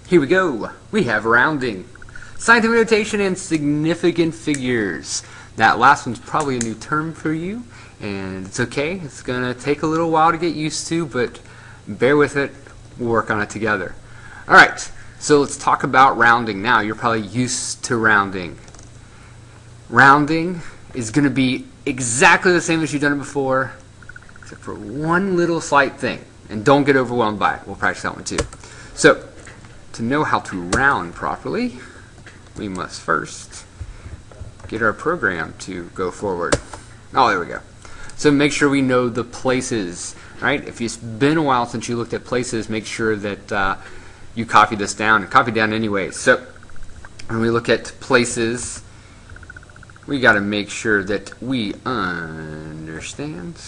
Here we go. We have rounding, scientific notation, and significant figures. That last one's probably a new term for you, and it's okay. It's going to take a little while to get used to, but bear with it. We'll work on it together. Alright, so let's talk about rounding now. You're probably used to rounding. Rounding is going to be exactly the same as you've done it before, except for one little slight thing. And don't get overwhelmed by it. We'll practice that one too. So, to know how to round properly, we must first get our program to go forward. Oh, there we go. So make sure we know the places, right? If it's been a while since you looked at places, make sure that you copy this down, and copy down anyway. So when we look at places, we got to make sure that we understand.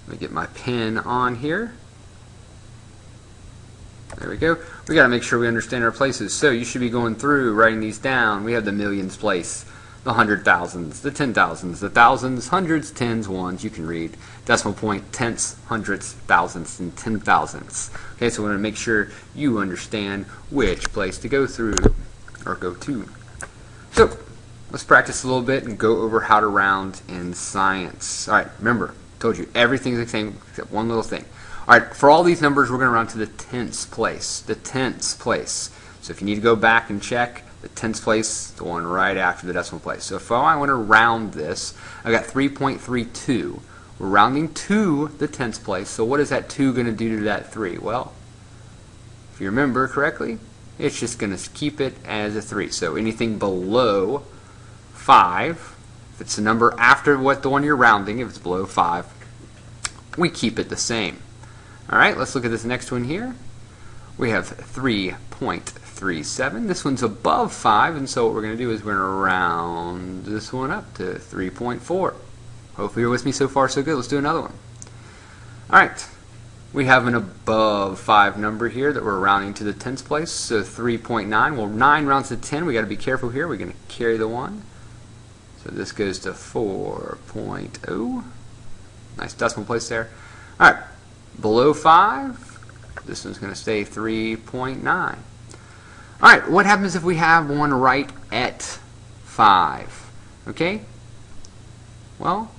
Let me get my pen on here. There we go. We got to make sure we understand our places. So you should be going through, writing these down. We have the millions place, the hundred thousands, the 10,000s, the thousands, hundreds, tens, ones. You can read decimal point, tenths, hundredths, thousands, and 10,000ths. Okay, so we're going to make sure you understand which place to go through or go to. So let's practice a little bit and go over how to round in science. All right, remember, I told you everything's the same except one little thing. All right, for all these numbers, we're going to round to the tenths place. The tenths place. So if you need to go back and check, the tenths place, the one right after the decimal place. So if I want to round this, I've got 3.32. We're rounding to the tenths place. So what is that 2 going to do to that 3? Well, if you remember correctly, it's just going to keep it as a 3. So anything below 5, if it's a number after the one you're rounding, if it's below 5, we keep it the same. Alright, let's look at this next one here. We have 3.37. This one's above 5, and so what we're going to do is we're going to round this one up to 3.4. Hopefully you're with me so far so good. Let's do another one. Alright, we have an above 5 number here that we're rounding to the tenths place, so 3.9. Well, 9 rounds to 10. We've got to be careful here. We're going to carry the 1. So this goes to 4.0. Nice decimal place there. Alright. Below 5, this one's going to stay 3.9. Alright, what happens if we have one right at 5? Okay? Well,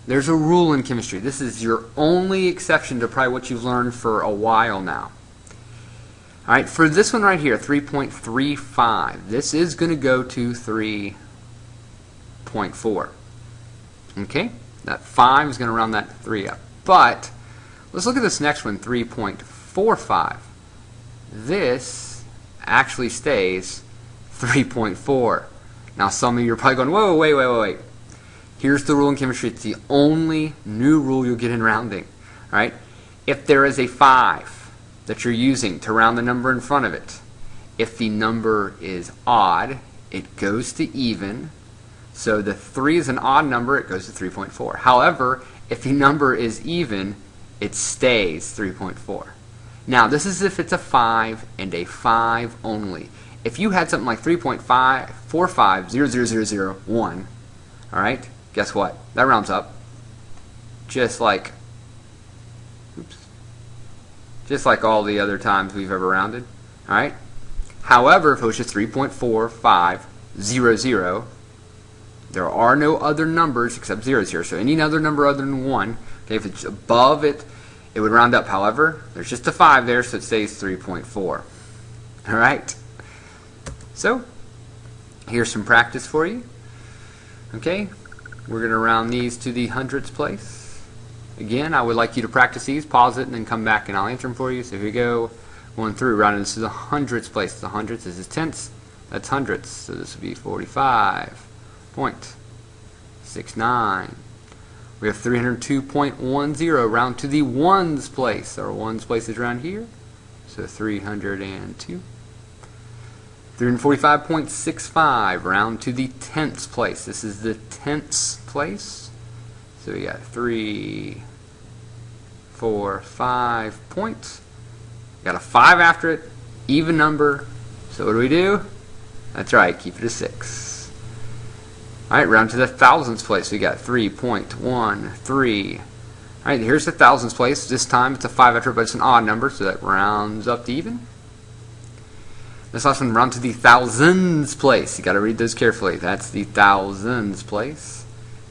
there's a rule in chemistry. This is your only exception to probably what you've learned for a while now. Alright, for this one right here, 3.35, this is going to go to 3.4. Okay? That 5 is going to round that 3 up. But let's look at this next one, 3.45. This actually stays 3.4. Now some of you are probably going, whoa, wait. Here's the rule in chemistry. It's the only new rule you'll get in rounding. All right? If there is a 5 that you're using to round the number in front of it, if the number is odd, it goes to even. So the 3 is an odd number, it goes to 3.4. However, if the number is even, it stays 3.4. Now, this is if it's a 5 and a 5 only. If you had something like 3.4500001, alright, guess what? That rounds up. Just like all the other times we've ever rounded. Alright? However, if it was just 3.4500, there are no other numbers except zeros here. So any other number other than 1, okay, if it's above it, it would round up. However, there's just a 5 there, so it stays 3.4. Alright? So, here's some practice for you. Okay? We're going to round these to the hundredths place. Again, I would like you to practice these, pause it, and then come back and I'll answer them for you. So here we go. Going through, rounding this to the hundredths place. The hundredths, this is tenths. That's hundredths. So this would be 45.69. We have 302.10, round to the ones place. Our ones place is around here. So 302. 345.65, round to the tenths place. This is the tenths place. So we got 3, 4, 5 points. Got a 5 after it, even number. So what do? That's right, keep it a 6. Alright, round to the thousandths place. We got 3.13. Alright, here's the thousands place. This time it's a 5 after, but it's an odd number, so that rounds up to even. This last one, round to the thousands place. You got to read those carefully. That's the thousands place.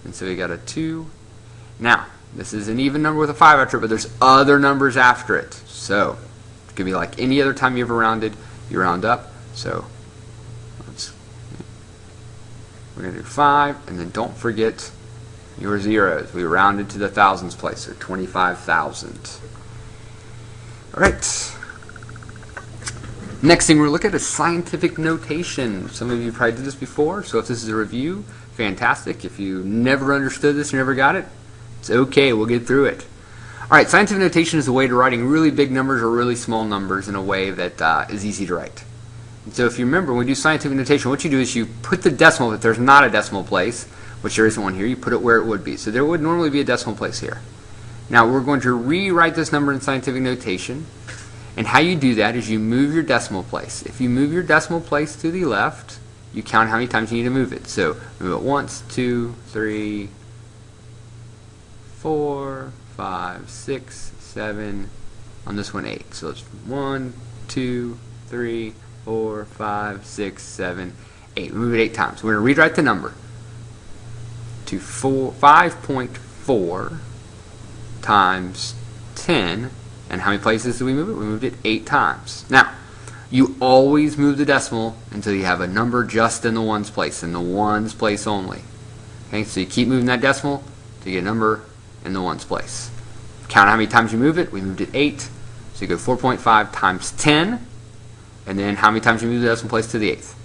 And so we got a 2. Now, this is an even number with a 5 after it, but there's other numbers after it. So, it could be like any other time you ever rounded, you round up. So, we're going to do 5, and then don't forget your zeros. We rounded to the thousands place, so 25,000. Alright. Next thing we're looking at is scientific notation. Some of you probably did this before, so if this is a review, fantastic. If you never understood this or never got it, it's okay, we'll get through it. Alright, scientific notation is a way to writing really big numbers or really small numbers in a way that is easy to write. And so if you remember, when we do scientific notation, what you do is you put the decimal, if there's not a decimal place, which there isn't one here, you put it where it would be. So there would normally be a decimal place here. Now we're going to rewrite this number in scientific notation, and how you do that is you move your decimal place. If you move your decimal place to the left, you count how many times you need to move it. So move it once, 2, 3, 4, 5, 6, 7, on this one 8. So it's 1, 2, 3, 4, 5, 6, 7, 8. Move it 8 times. We're going to rewrite the number to 5.4 times 10. And how many places did we move it? We moved it 8 times. Now, you always move the decimal until you have a number just in the ones place, in the ones place only. Okay, so you keep moving that decimal to get a number in the ones place. Count how many times you move it. We moved it 8. So you go 4.5 times 10. And then how many times you move the decimal place to the 8th.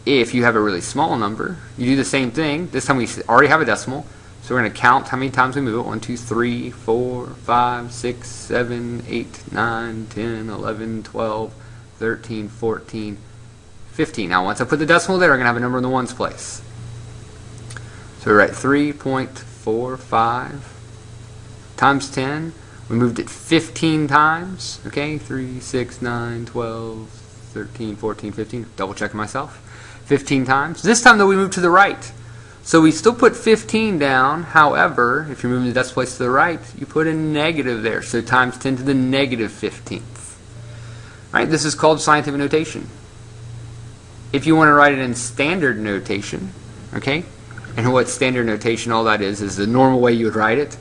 If you have a really small number, you do the same thing. This time we already have a decimal. So we're going to count how many times we move it. 1, 2, 3, 4, 5, 6, 7, 8, 9, 10, 11, 12, 13, 14, 15. Now once I put the decimal there, I'm going to have a number in the ones place. So we write 3.45 times 10. We moved it 15 times. Okay, 3, 6, 9, 12, 13, 14, 15. Double checking myself. 15 times. This time though we moved to the right. So we still put 15 down. However, if you're moving the decimal place to the right, you put a negative there. So times 10 to the negative 15th. Right? This is called scientific notation. If you want to write it in standard notation, okay? And what standard notation, all that is the normal way you would write it.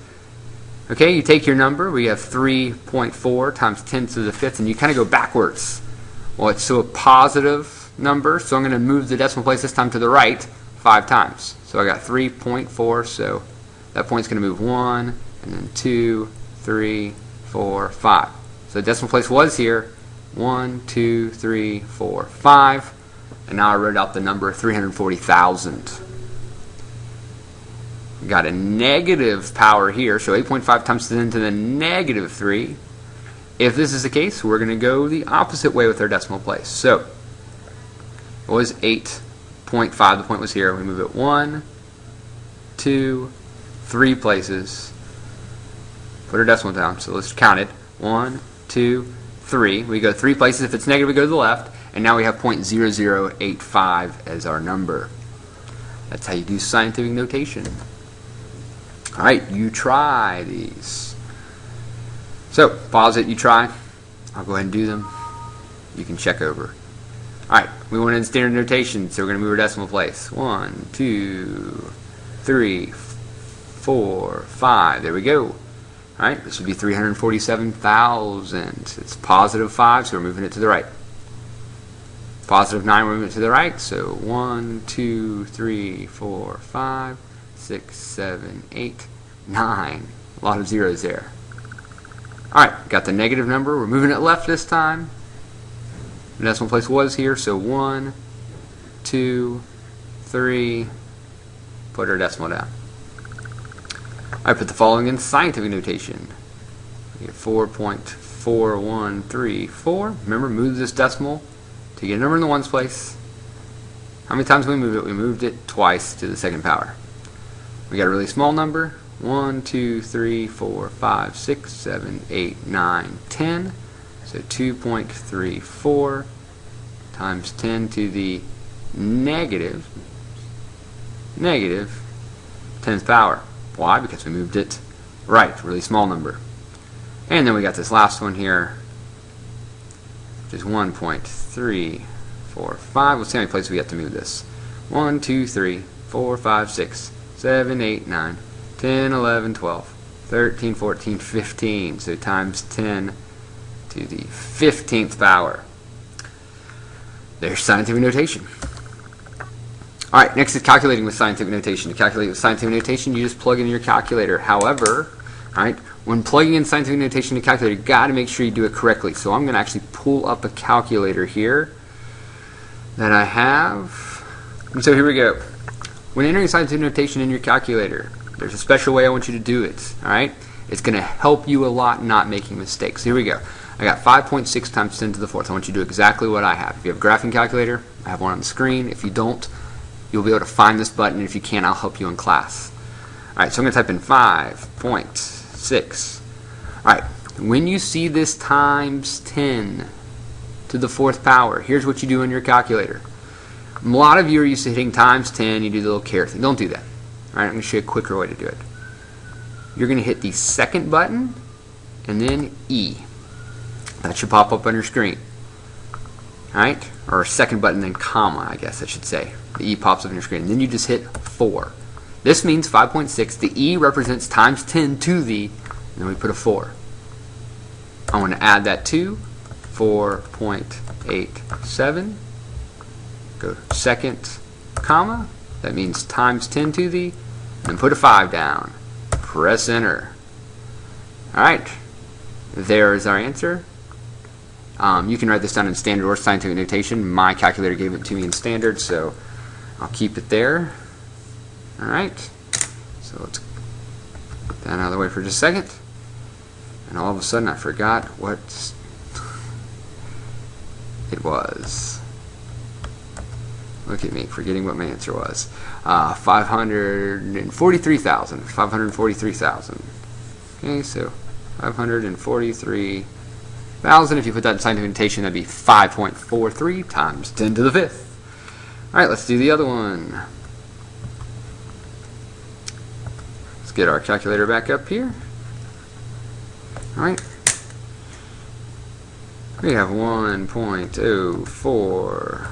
Okay, you take your number. We have 3.4 times 10 to the 5th, and you kind of go backwards. Well, it's so a positive number, so I'm going to move the decimal place this time to the right 5 times. So I got 3.4, so that point's going to move 1, and then 2, 3, 4, 5. So the decimal place was here, 1, 2, 3, 4, 5, and now I wrote out the number 340,000. We got a negative power here, so 8.5 times 10 to the negative 3. If this is the case, we're going to go the opposite way with our decimal place. So it was 8.5, the point was here. We move it 1, 2, 3 places. Put our decimal down, so let's count it. 1, 2, 3. We go 3 places. If it's negative, we go to the left. And now we have 0.0085 as our number. That's how you do scientific notation. Alright, you try these. So, pause it, you try. I'll go ahead and do them. You can check over. Alright, we went in standard notation, so we're going to move our decimal place. 1, 2, 3, 4, 5. There we go. Alright, this would be 347,000. It's positive 5, so we're moving it to the right. Positive 9, we're moving it to the right. So 1, 2, 3, 4, 5, 6, 7, 8, 9. A lot of zeros there. Alright, got the negative number. We're moving it left this time. The decimal place was here, so 1, 2, 3. Put our decimal down. I put the following in scientific notation. We get 4.4134. Remember, move this decimal to get a number in the ones place. How many times did we move it? We moved it twice to the second power. We got a really small number. 1, 2, 3, 4, 5, 6, 7, 8, 9, 10. So 2.34 times 10 to the negative 10th power. Why? Because we moved it Right, really small number. And then we got this last one here, which is 1.345. Let's see how many places we have to move this. 1, 2, 3, 4, 5, 6, 7, 8, 9, 10, 11, 12, 13, 14, 15. So times 10 to the 15th power. There's scientific notation. Alright, next is calculating with scientific notation. To calculate with scientific notation, you just plug in your calculator. However, alright, when plugging in scientific notation to calculator, you got to make sure you do it correctly. So I'm going to actually pull up a calculator here that I have. And so here we go. When entering scientific notation in your calculator, there's a special way I want you to do it. Alright? It's going to help you a lot not making mistakes. Here we go. I got 5.6 times 10 to the 4th. I want you to do exactly what I have. If you have a graphing calculator, I have one on the screen. If you don't, you'll be able to find this button. If you can't, I'll help you in class. Alright, so I'm going to type in 5.6. Alright, when you see this times 10 to the 4th power, here's what you do in your calculator. A lot of you are used to hitting times 10, you do the little caret thing. Don't do that. Alright, I'm going to show you a quicker way to do it. You're going to hit the second button and then E. That should pop up on your screen. Alright? Or second button then comma, I guess I should say. The E pops up on your screen. And then you just hit 4. This means 5.6. The E represents times 10 to the, and then we put a 4. I want to add that to 4.87. Go second comma. That means times 10 to the, and then put a 5 down. Press enter. Alright. There is our answer. You can write this down in standard or scientific notation. My calculator gave it to me in standard, so I'll keep it there. Alright, so let's put that out of the way for just a second. And all of a sudden I forgot what it was. Look at me, forgetting what my answer was. 543,000. 543,000. Okay, so 543,000. If you put that in scientific notation, that'd be 5.43 times 10 to the 5th. Alright, let's do the other one. Let's get our calculator back up here. Alright. We have 1.04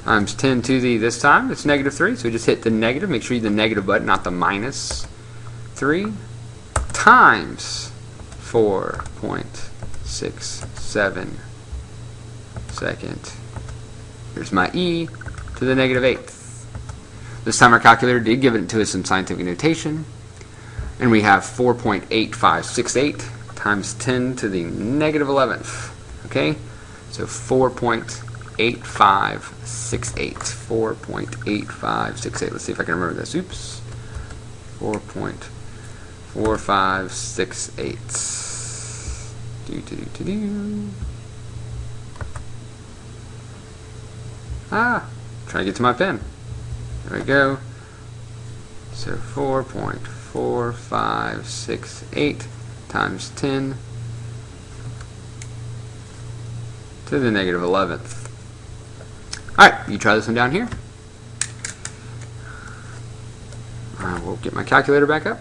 times 10 to the, this time it's negative 3, so we just hit the negative. Make sure you hit the negative button, not the minus 3, times 4.67 second. Here's my E to the negative 8th. This time our calculator did give it to us in scientific notation, and we have 4.8568 times 10 to the negative 11th. Okay, so 4.8568. 4.8568. Let's see if I can remember this. Oops. 4.4568. Trying to get to my pen. There we go. So 4.4568 times 10 to the negative 11th. Alright, you try this one down here. We'll get my calculator back up.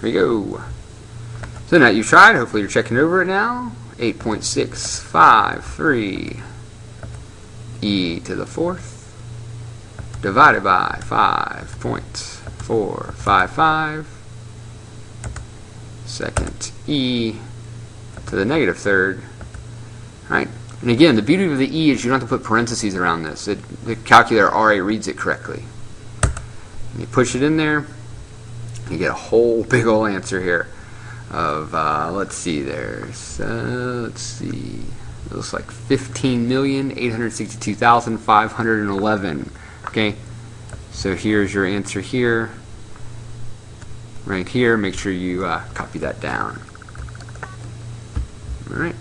There we go. So now you've tried, hopefully you're checking over it now. 8.653 e to the 4th divided by 5.455 second e to the negative 3rd. Right? And again, the beauty of the e is you don't have to put parentheses around this. The calculator already reads it correctly. And you push it in there, you get a whole big old answer here of, let's see, there's, let's see, it looks like 15,862,511. Okay, so here's your answer here, right here. Make sure you copy that down. All right.